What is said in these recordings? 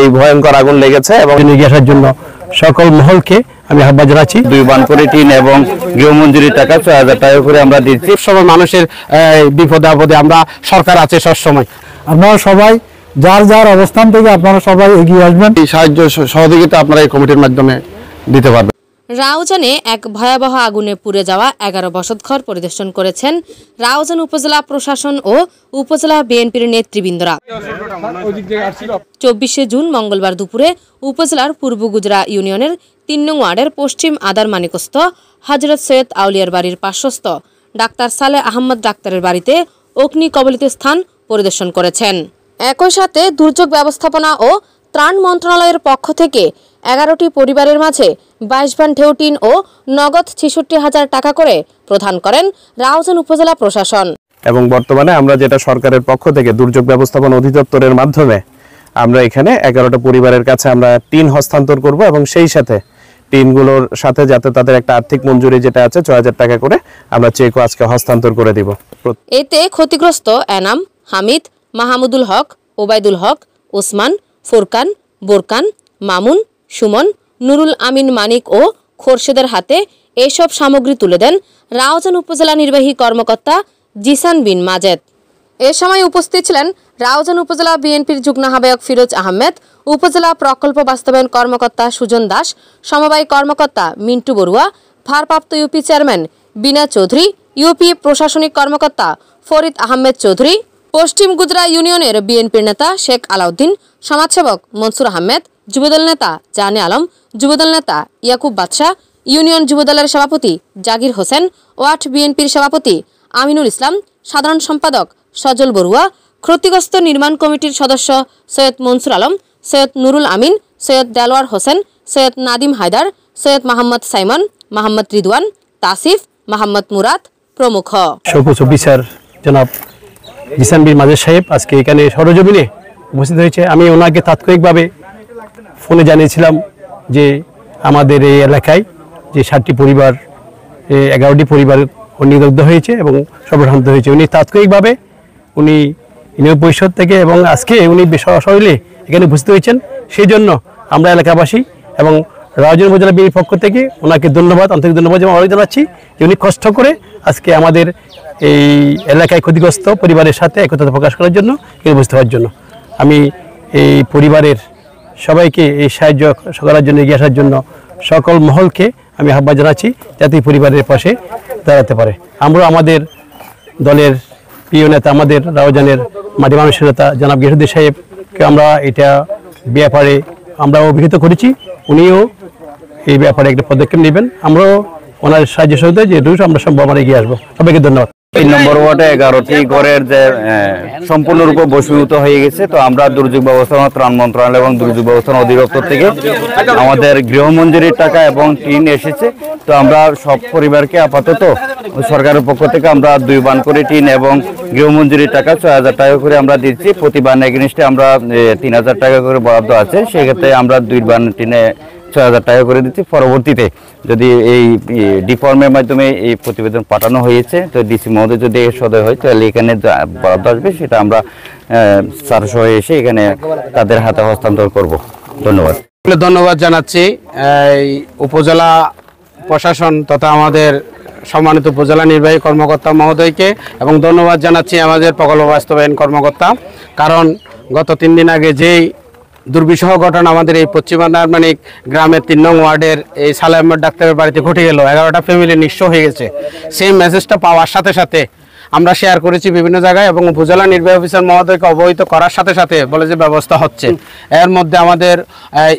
এই ভয়ঙ্কর আগুন লেগেছে এবং এগিয়ে আসার জন্য সকল মহলকে আমি আহ্বান জানাচ্ছি। 2 বান করে টিন এবং গৃহমঞ্জুরির টাকা 6000 টাকা করে আমরা দিচ্ছি। সবাই মানুষের বিপদে আপদে আমরা সরকার আছে সবসময়। আপনারা সবাই যার যার অবস্থান থেকে আপনারা সবাই এগিয়ে আসবেন। এই সাহায্য সহযোগিতা আপনারা এই কমিটির মাধ্যমে দিতে পারবেন। রাউজানে এক ভয়াবহ আগুনে পুড়ে যাওয়া 11 বসতঘর পরিদর্শন করেছেন রাউজান উপজেলা প্রশাসন ও উপজেলা বিএনপির নেতৃবৃন্দরা। 24 জুন মঙ্গলবার দুপুরে উপজেলার পূর্ব গুজরা ইউনিয়নের 3 নং ওয়ার্ডের পশ্চিম আদার মানিকস্থ হযরত সৈয়দ আউলিয়ার বাড়ির পার্শ্বস্থ ডাক্তার সালে আহমদ ডাক্তারের বাড়িতে অগ্নি কবলিত স্থান পরিদর্শন করেছেন। একই সাথে দুর্যোগ ব্যবস্থাপনা ও ত্রাণ মন্ত্রণালয়ের পক্ষ থেকে 11টি পরিবারের মাঝে 22 বান ঢেউ টিন ও নগদ 66,000 টাকা করে প্রদান করেন রাউজান উপজেলা প্রশাসন। এবং বর্তমানে আমরা যেটা সরকারের পক্ষ থেকে দুর্যোগ ব্যবস্থাপনা অধিদপ্তরের মাধ্যমে আমরা এখানে 11টা পরিবারের কাছে আমরা টিন হস্তান্তর করব এবং সেই সাথে টিনগুলোর সাথে যাতে তাদের একটা আর্থিক মঞ্জুরি যেটা আছে 6000 টাকা করে আমরা চেকও আজকে হস্তান্তর করে দিব। এতে ক্ষতিগ্রস্ত এনাম, হামিদ, মাহমুদুল হক, ওবায়দুল হক, ওসমান, ফুরকান, বোরকান, মামুন, সুমন, নুরুল আমিন মানিক ও খোরশেদের হাতে এসব সামগ্রী তুলে দেন রাউজান উপজেলা নির্বাহী কর্মকর্তা জিসান বিন মাজেদ। এ সময় উপস্থিত ছিলেন রাউজান উপজেলা বিএনপির যুগ্ম আহ্বায়ক ফিরোজ আহমেদ, উপজেলা প্রকল্প বাস্তবায়ন কর্মকর্তা সুজন দাস, সমবায় কর্মকর্তা মিন্টু বড়ুয়া, ভারপ্রাপ্ত ইউপি চেয়ারম্যান বিনা চৌধুরী, ইউপি প্রশাসনিক কর্মকর্তা ফরিদ আহমেদ চৌধুরী, পশ্চিম গুজরা ইউনিয়নের বিএনপির নেতা শেখ আলাউদ্দিন, সমাজসেবক মনসুর আহমেদ, যুবদল নেতা জানে আলম, যুবদল নেতা ইয়াকুব বাদশাহ, ইউনিয়ন যুবদলের সভাপতি জাকির হোসেন, ওয়ার্ড বিএনপির সভাপতি আমিনুল ইসলাম, সাধারণ সম্পাদক সজল বড়ুয়া, ক্ষতিগ্রস্ত নির্মাণ কমিটির সদস্য সৈয়দ মনসুর আলম, সৈয়দ নুরুল আমিন, সৈয়দ দেলওয়ার হোসেন, সৈয়দ নাদিম হায়দার, সৈয়দ মোহাম্মদ সাইমন, মোহাম্মদ রিদওয়ান, তাসিফ, মোহাম্মদ মুরাদ প্রমুখ। সর্বোচ্চ বিচার জনাব জিসান বিন মাজেদ সাহেব আজকে এখানে সরজমিনে উপস্থিত হয়েছে। আমি ওনাকে তাৎক্ষণিকভাবে ফোনে জানিয়েছিলাম যে আমাদের এই এলাকায় যে 7টি পরিবার 11টি পরিবার অগ্নিদগ্ধ হয়েছে এবং সর্বশান্ত হয়েছে। উনি তাৎক্ষণিকভাবে উনি ইউনিয়ন পরিষদ থেকে এবং আজকে উনি সশরীরে এখানে উপস্থিত হয়েছেন। সেই জন্য আমরা এলাকাবাসী এবং রাউজান উপজেলা বিএনপির পক্ষ থেকে ওনাকে ধন্যবাদ, আন্তরিক ধন্যবাদ জানাচ্ছি যে উনি কষ্ট করে আজকে আমাদের এই এলাকায় ক্ষতিগ্রস্ত পরিবারের সাথে একতা প্রকাশ করার জন্য উপস্থিত হওয়ার জন্য। আমি এই পরিবারের সবাইকে এই সাহায্য করার জন্য এগিয়ে আসার জন্য সকল মহলকে আমি আহ্বান জানাচ্ছি যাতে পরিবারের পাশে দাঁড়াতে পারে। আমরা আমাদের দলের প্রিয় নেতা, আমাদের রাউজানের মাটি মানুষের নেতা জনাব গিয়াসউদ্দিন সাহেবকে আমরা এটা ব্যাপারে আমরা অভিহিত করেছি। উনিও এই ব্যাপারে একটা পদক্ষেপ নেবেন। আমরাও ওনার সাহায্য সহযোগিতা যে আমরা সম্ভব আমরা এগিয়ে আসবো। সবাইকে ধন্যবাদ। 3 নম্বর ওয়ার্ডে 11টি ঘরের যে সম্পূর্ণরূপে বশীভূত হয়ে গেছে। তো আমরা দুর্যোগ ব্যবস্থাপনা ত্রাণ মন্ত্রণালয় এবং দুর্যোগ ব্যবস্থাপনা অধিদপ্তর থেকে আমাদের গৃহমঞ্জুরির টাকা এবং টিন এসেছে। তো আমরা সব পরিবারকে আপাতত সরকারের পক্ষ থেকে আমরা 2 বান করে টিন এবং গৃহমঞ্জুরির টাকা 6000 টাকা করে আমরা দিচ্ছি। প্রতি বান এগেইনস্টে আমরা 3000 টাকা করে বরাদ্দ আছে। সেক্ষেত্রে আমরা 2 বান টিনে 6000 টাকা করে দিচ্ছি। পরবর্তীতে যদি এই ডিফর্মের মাধ্যমে এই প্রতিবেদন পাঠানো হয়েছে তো ডিসি মহোদয় যদি সদয় হয় তাহলে এখানে বরাদ্দ আসবে, সেটা আমরা স্যার সহ এসে এখানে তাদের হাতে হস্তান্তর করব। ধন্যবাদ। ধন্যবাদ জানাচ্ছি এই উপজেলা প্রশাসন তথা আমাদের সম্মানিত উপজেলা নির্বাহী কর্মকর্তা মহোদয়কে এবং ধন্যবাদ জানাচ্ছি আমাদের প্রকল্প বাস্তবায়ন কর্মকর্তা। কারণ গত 3 দিন আগে যেই দুর্বিষহ ঘটনা আমাদের এই পশ্চিম আদারমানিক গ্রামের 3 নং ওয়ার্ডের এই সালে আহমদ ডাক্তারের বাড়িতে ঘটে গেল, 11টা ফ্যামিলি নিঃস্ব হয়ে গেছে। সেই মেসেজটা পাওয়ার সাথে সাথে আমরা শেয়ার করেছি বিভিন্ন জায়গায় এবং উপজেলা নির্বাহী অফিসার মহোদয়কে অবহিত করার সাথে সাথে বলে যে ব্যবস্থা হচ্ছে। এর মধ্যে আমাদের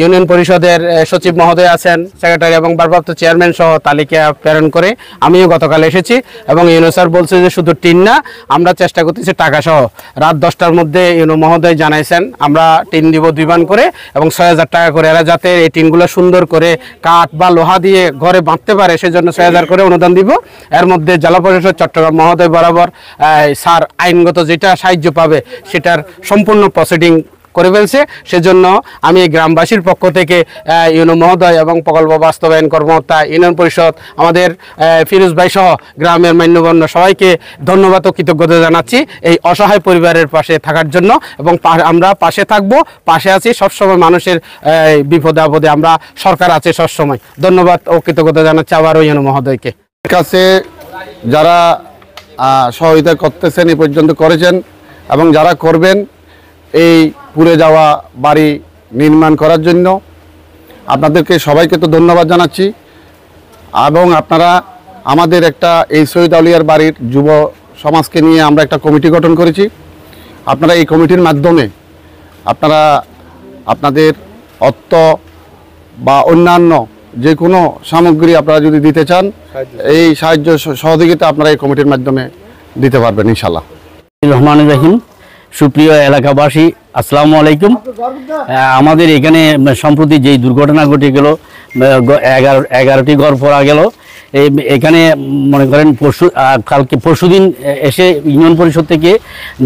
ইউনিয়ন পরিষদের সচিব মহোদয় আছেন, সেক্রেটারি এবং ভারপ্রাপ্ত চেয়ারম্যান সহ তালিকা প্রেরণ করে আমিও গতকাল এসেছি এবং ইউনো স্যার বলছে যে শুধু টিন না, আমরা চেষ্টা করতেছি টাকা সহ। রাত 10টার মধ্যে ইউনো মহোদয় জানাইছেন আমরা টিন দিব 2 বান করে এবং 6000 টাকা করে। এরা যাতে এই টিনগুলো সুন্দর করে কাঠ বা লোহা দিয়ে ঘরে বাঁধতে পারে সেজন্য 6000 করে অনুদান দিব। এর মধ্যে জেলা পরিষদ চট্টগ্রাম মহোদয় বরাবর স্যার আইনগত যেটা সাহায্য পাবে সেটার সম্পূর্ণ প্রসিডিং করে ফেলছে। সেজন্য আমি গ্রামবাসীর পক্ষ থেকে ইউনো মহোদয় এবং প্রকল্প বাস্তবায়ন কর্মকর্তা, ইউনিয়ন পরিষদ, আমাদের ফিরোজ ভাই সহ গ্রামের মান্যগণ্য সবাইকে ধন্যবাদ ও কৃতজ্ঞতা জানাচ্ছি এই অসহায় পরিবারের পাশে থাকার জন্য। এবং আমরা পাশে থাকব, পাশে আছি সবসময়, মানুষের বিপদে আপদে আমরা সরকার আছে সবসময়। ধন্যবাদ ও কৃতজ্ঞতা জানাচ্ছি আবারও ইউনো মহোদয়কে। কাছে যারা সহযোগিতা করতেছেন, এই পর্যন্ত করেছেন এবং যারা করবেন এই পুড়ে যাওয়া বাড়ি নির্মাণ করার জন্য, আপনাদেরকে সবাইকে তো ধন্যবাদ জানাচ্ছি। এবং আপনারা আমাদের একটা এই শহীদ আউলিয়ার বাড়ির যুব সমাজকে নিয়ে আমরা একটা কমিটি গঠন করেছি। আপনারা এই কমিটির মাধ্যমে আপনারা আপনাদের অর্থ বা অন্যান্য যে কোনো সামগ্রী আপনারা যদি দিতে চান, এই সাহায্য সহযোগিতা আপনারা এই কমিটির মাধ্যমে দিতে পারবেন ইনশাল্লাহ। রহমান রহিম, সুপ্রিয় এলাকাবাসী, আসসালামু আলাইকুম। আমাদের এখানে সম্প্রতি যেই দুর্ঘটনা ঘটে গেল, 11টি ঘর পড়া গেল। এখানে মনে করেন পরশুদিন এসে ইউনিয়ন পরিষদ থেকে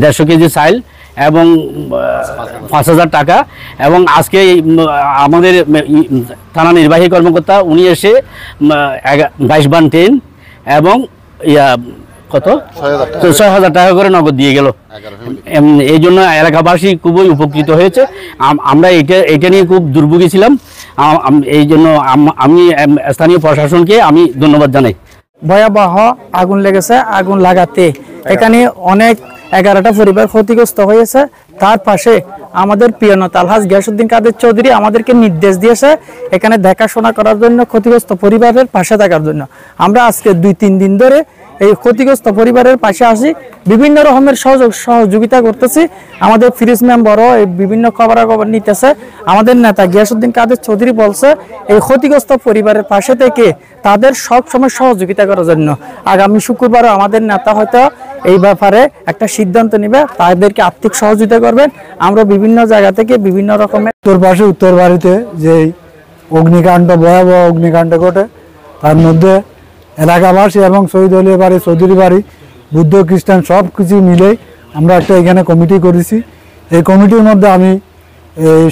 150 কেজি চাল এবং 5000 টাকা, এবং আজকে আমাদের থানা নির্বাহী কর্মকর্তা উনি এসে 22 বান ট্রেন এবং কত 6000 টাকা করে নগদ দিয়ে গেল। এই জন্য এলাকাবাসী খুবই উপকৃত হয়েছে। আমরা এটা নিয়ে খুব দুর্ভোগী ছিলাম। এই জন্য আমি স্থানীয় প্রশাসনকে আমি ধন্যবাদ জানাই। ভয়াবহ আগুন লেগেছে। আগুন লাগাতে এখানে অনেক 11টা পরিবার ক্ষতিগ্রস্ত হয়েছে। তার পাশে আমাদের প্রিয় নেতা আলহাজ গিয়াসউদ্দিন কাদের চৌধুরী আমাদেরকে নির্দেশ দিয়েছে এখানে দেখাশোনা করার জন্য, ক্ষতিগ্রস্ত পরিবারের পাশে থাকার জন্য। আমরা আজকে 2-3 দিন ধরে এই ক্ষতিগ্রস্ত পরিবারের পাশে আসি, বিভিন্ন রকমের সহযোগিতা করতেছি। আমাদের ফিরোজ মেম্বারও এই বিভিন্ন খবরাখবর নিতেছে। আমাদের নেতা গিয়াসউদ্দিন কাদের চৌধুরী বলছে এই ক্ষতিগ্রস্ত পরিবারের পাশে থেকে তাদের সব সময় সহযোগিতা করার জন্য। আগামী শুক্রবারও আমাদের নেতা হয়তো এই ব্যাপারে একটা সিদ্ধান্ত নেবে, তাদেরকে আর্থিক সহযোগিতা করবেন। আমরা বিভিন্ন জায়গা থেকে বিভিন্ন রকমের উত্তর বাড়িতে যে অগ্নিকাণ্ড, ভয়াবহ অগ্নিকাণ্ড ঘটে, তার মধ্যে এলাকাবাসী এবং শহীদ আউলিয়া বাড়ি, চৌধুরী বাড়ি, বুদ্ধ খ্রিস্টান সব কিছু মিলেই আমরা একটা এখানে কমিটি করেছি। এই কমিটির মধ্যে আমি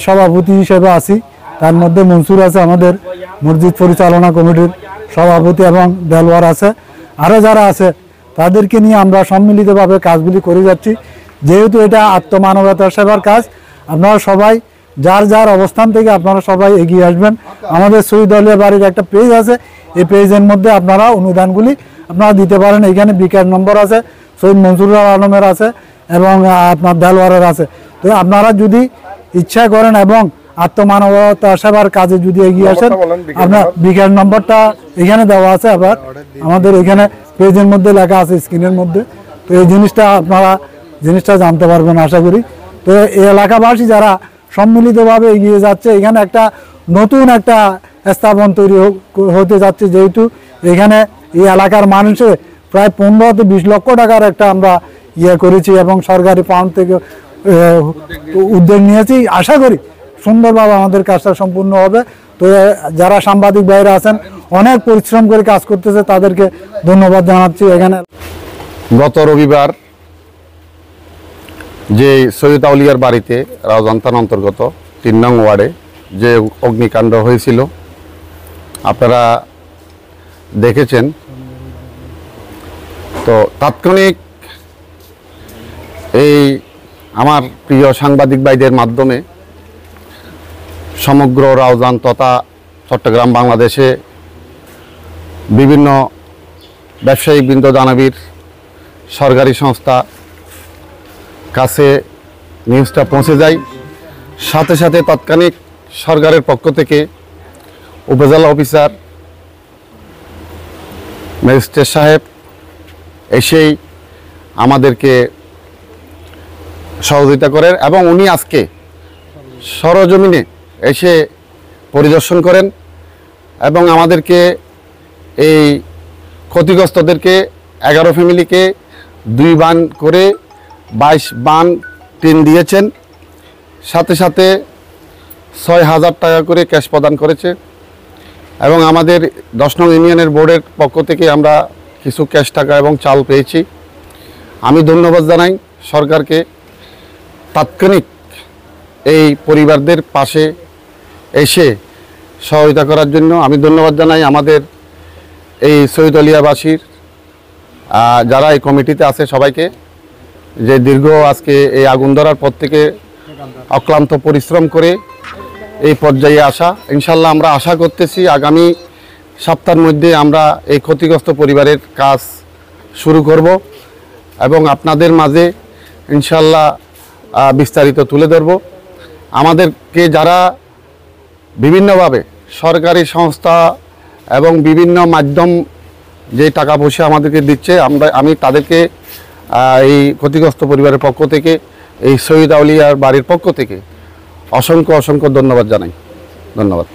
সভাপতি হিসেবে আছি। তার মধ্যে মনসুর আছে, আমাদের মসজিদ পরিচালনা কমিটির সভাপতি, এবং দেলওয়ার আছে। আরও যারা আছে তাদেরকে নিয়ে আমরা সম্মিলিতভাবে কাজগুলি করে যাচ্ছি। যেহেতু এটা আত্মমানবতার সেবার কাজ, আপনারা সবাই যার যার অবস্থান থেকে আপনারা সবাই এগিয়ে আসবেন। আমাদের শহীদ আউলিয়া বাড়ির একটা পেজ আছে, এই পেজের মধ্যে আপনারা অনুদানগুলি আপনারা দিতে পারেন। এখানে বিকাশ নম্বর আছে, শহীদ মনসুর আলমের আছে এবং আপনার দেলওয়ারের আছে। তো আপনারা যদি ইচ্ছা করেন এবং আত্মমানবতা সেবার কাজে যদি এগিয়ে আসেন, আপনার বিকাশ নম্বরটা এখানে দেওয়া আছে, আবার আমাদের এখানে পেজের মধ্যে লেখা আছে স্ক্রিনের মধ্যে। তো এই জিনিসটা আপনারা জানতে পারবেন আশা করি। তো এই এলাকাবাসী যারা সম্মিলিতভাবে এগিয়ে যাচ্ছে, এখানে একটা নতুন একটা স্থাপন তৈরি হতে যাচ্ছে। যেহেতু এখানে এই এলাকার মানুষের প্রায় 15 থেকে 20 লক্ষ টাকার একটা আমরা করেছি এবং সরকারি ফান্ড থেকে উদ্যোগ নিয়েছি। আশা করি সুন্দরভাবে আমাদের কাজটা সম্পূর্ণ হবে। তো যারা সাংবাদিক ভাইরা আছেন অনেক পরিশ্রম করে কাজ করতেছে, তাদেরকে ধন্যবাদ জানাচ্ছি। এখানে গত রবিবার যে সৈয়দ আউলিয়ার বাড়িতে রাউজান থানা অন্তর্গত 3 নং ওয়ার্ডে যে অগ্নিকাণ্ড হয়েছিল আপনারা দেখেছেন। তো তাৎক্ষণিক এই আমার প্রিয় সাংবাদিক ভাইদের মাধ্যমে সমগ্র রাউজান তথা চট্টগ্রাম, বাংলাদেশে বিভিন্ন ব্যবসায়িক বৃন্দ, দানবীর, সরকারি সংস্থা কাছে নিউজটা পৌঁছে যায়। সাথে সাথে তাৎক্ষণিক সরকারের পক্ষ থেকে উপজেলা অফিসার, ম্যাজিস্ট্রেট সাহেব এসেই আমাদেরকে সহযোগিতা করেন এবং উনি আজকে সরজমিনে এসে পরিদর্শন করেন এবং আমাদেরকে এই ক্ষতিগ্রস্তদেরকে 11 ফ্যামিলিকে 2 বান করে 22 বান টিন দিয়েছেন। সাথে সাথে 6000 টাকা করে ক্যাশ প্রদান করেছে এবং আমাদের 10 নং ইউনিয়নের বোর্ডের পক্ষ থেকে আমরা কিছু ক্যাশ টাকা এবং চাল পেয়েছি। আমি ধন্যবাদ জানাই সরকারকে। তাৎক্ষণিক এই পরিবারদের পাশে এসে সহায়তা করার জন্য আমি ধন্যবাদ জানাই আমাদের এই সৈয়দলিয়াবাসীর যারা এই কমিটিতে আছে সবাইকে, যে দীর্ঘ আজকে এই আগুন ধরার পর থেকে অক্লান্ত পরিশ্রম করে এই পর্যায়ে আসা। ইনশাল্লাহ আমরা আশা করতেছি আগামী সপ্তাহের মধ্যে আমরা এই ক্ষতিগ্রস্ত পরিবারের কাজ শুরু করব এবং আপনাদের মাঝে ইনশাল্লাহ বিস্তারিত তুলে ধরব। আমাদেরকে যারা বিভিন্নভাবে সরকারি সংস্থা এবং বিভিন্ন মাধ্যম যে টাকা পয়সা আমাদেরকে দিচ্ছে, আমি তাদেরকে এই ক্ষতিগ্রস্ত পরিবারের পক্ষ থেকে, এই শহীদ আউলিয়ার বাড়ির পক্ষ থেকে অসংখ্য ধন্যবাদ জানাই। ধন্যবাদ।